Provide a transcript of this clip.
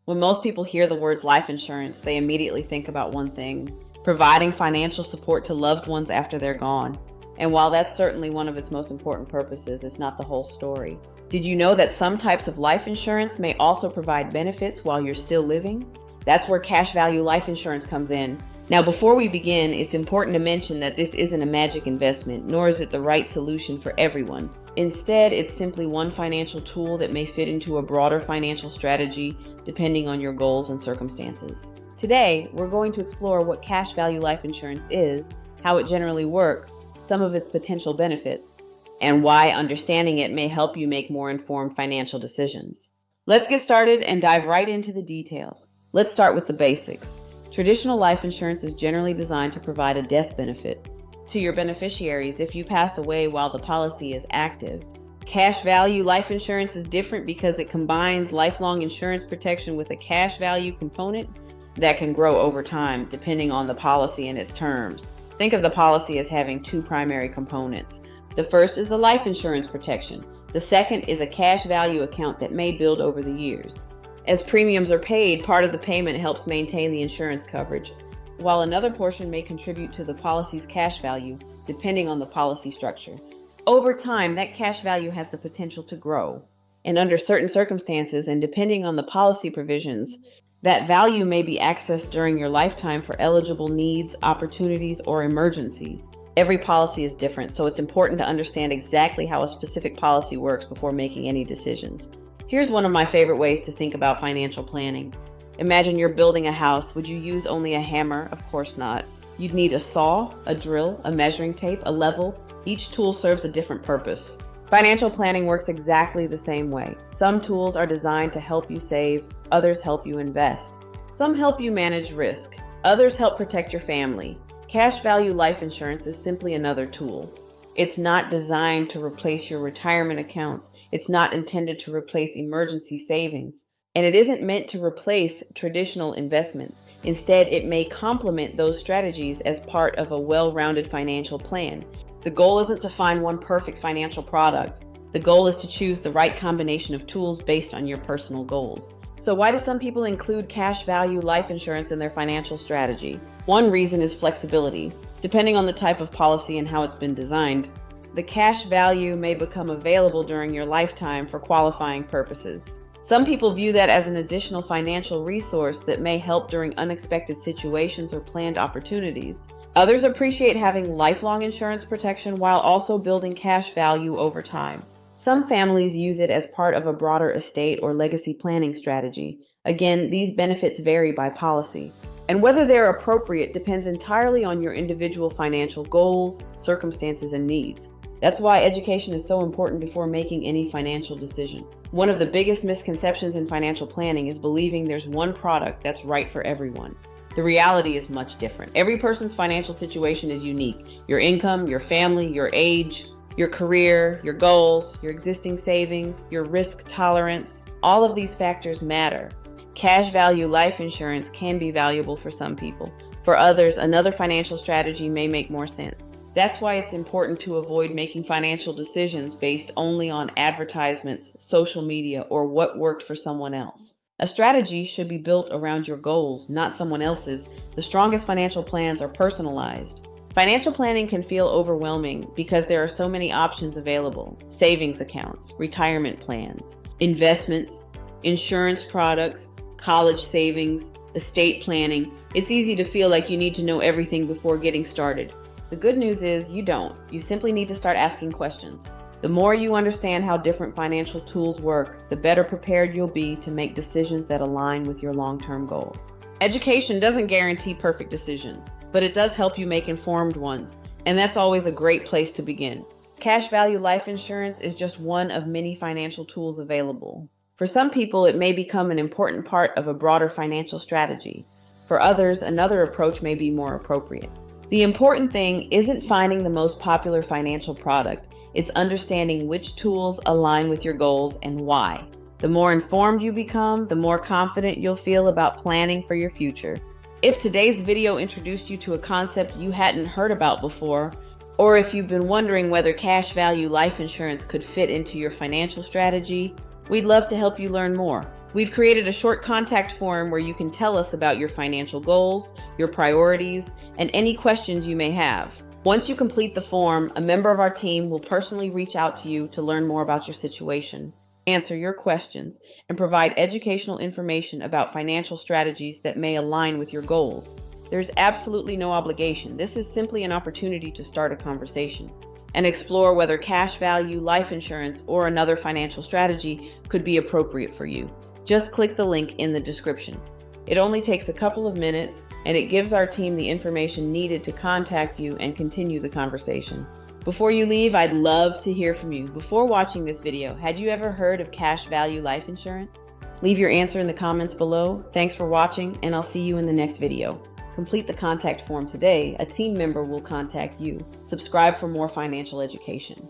When most people hear the words life insurance, they immediately think about one thing: providing financial support to loved ones after they're gone. And while that's certainly one of its most important purposes, it's not the whole story. Did you know that some types of life insurance may also provide benefits while you're still living? That's where cash value life insurance comes in. Now, before we begin, it's important to mention that this isn't a magic investment, nor is it the right solution for everyone. Instead, it's simply one financial tool that may fit into a broader financial strategy depending on your goals and circumstances. Today, we're going to explore what cash value life insurance is, how it generally works, some of its potential benefits, and why understanding it may help you make more informed financial decisions. Let's get started and dive right into the details. Let's start with the basics. Traditional life insurance is generally designed to provide a death benefit to your beneficiaries if you pass away while the policy is active. Cash value life insurance is different because it combines lifelong insurance protection with a cash value component that can grow over time depending on the policy and its terms. Think of the policy as having two primary components. The first is the life insurance protection. The second is a cash value account that may build over the years. As premiums are paid, part of the payment helps maintain the insurance coverage, while another portion may contribute to the policy's cash value, depending on the policy structure. Over time, that cash value has the potential to grow, and under certain circumstances and depending on the policy provisions, that value may be accessed during your lifetime for eligible needs, opportunities, or emergencies. Every policy is different, so it's important to understand exactly how a specific policy works before making any decisions. Here's one of my favorite ways to think about financial planning. Imagine you're building a house. Would you use only a hammer? Of course not. You'd need a saw, a drill, a measuring tape, a level. Each tool serves a different purpose. Financial planning works exactly the same way. Some tools are designed to help you save, others help you invest. Some help you manage risk, others help protect your family. Cash value life insurance is simply another tool. It's not designed to replace your retirement accounts. It's not intended to replace emergency savings. And it isn't meant to replace traditional investments. Instead, it may complement those strategies as part of a well-rounded financial plan. The goal isn't to find one perfect financial product. The goal is to choose the right combination of tools based on your personal goals. So why do some people include cash value life insurance in their financial strategy? One reason is flexibility. Depending on the type of policy and how it's been designed, the cash value may become available during your lifetime for qualifying purposes. Some people view that as an additional financial resource that may help during unexpected situations or planned opportunities. Others appreciate having lifelong insurance protection while also building cash value over time. Some families use it as part of a broader estate or legacy planning strategy. Again, these benefits vary by policy, and whether they're appropriate depends entirely on your individual financial goals, circumstances, and needs. That's why education is so important before making any financial decision. One of the biggest misconceptions in financial planning is believing there's one product that's right for everyone. The reality is much different. Every person's financial situation is unique. Your income, your family, your age, your career, your goals, your existing savings, your risk tolerance, all of these factors matter. Cash value life insurance can be valuable for some people. For others, another financial strategy may make more sense. That's why it's important to avoid making financial decisions based only on advertisements, social media, or what worked for someone else. A strategy should be built around your goals, not someone else's. The strongest financial plans are personalized. Financial planning can feel overwhelming because there are so many options available: savings accounts, retirement plans, investments, insurance products, college savings, estate planning. It's easy to feel like you need to know everything before getting started. The good news is you don't. You simply need to start asking questions. The more you understand how different financial tools work, the better prepared you'll be to make decisions that align with your long-term goals. Education doesn't guarantee perfect decisions, but it does help you make informed ones, and that's always a great place to begin. Cash value life insurance is just one of many financial tools available. For some people, it may become an important part of a broader financial strategy. For others, another approach may be more appropriate. The important thing isn't finding the most popular financial product. It's understanding which tools align with your goals and why. The more informed you become, the more confident you'll feel about planning for your future. If today's video introduced you to a concept you hadn't heard about before, or if you've been wondering whether cash value life insurance could fit into your financial strategy, we'd love to help you learn more. We've created a short contact form where you can tell us about your financial goals, your priorities, and any questions you may have. Once you complete the form, a member of our team will personally reach out to you to learn more about your situation, answer your questions, and provide educational information about financial strategies that may align with your goals. There's absolutely no obligation. This is simply an opportunity to start a conversation and explore whether cash value, life insurance, or another financial strategy could be appropriate for you. Just click the link in the description. It only takes a couple of minutes, and it gives our team the information needed to contact you and continue the conversation. Before you leave, I'd love to hear from you. Before watching this video, had you ever heard of cash value life insurance? Leave your answer in the comments below. Thanks for watching, and I'll see you in the next video. Complete the contact form today. A team member will contact you. Subscribe for more financial education.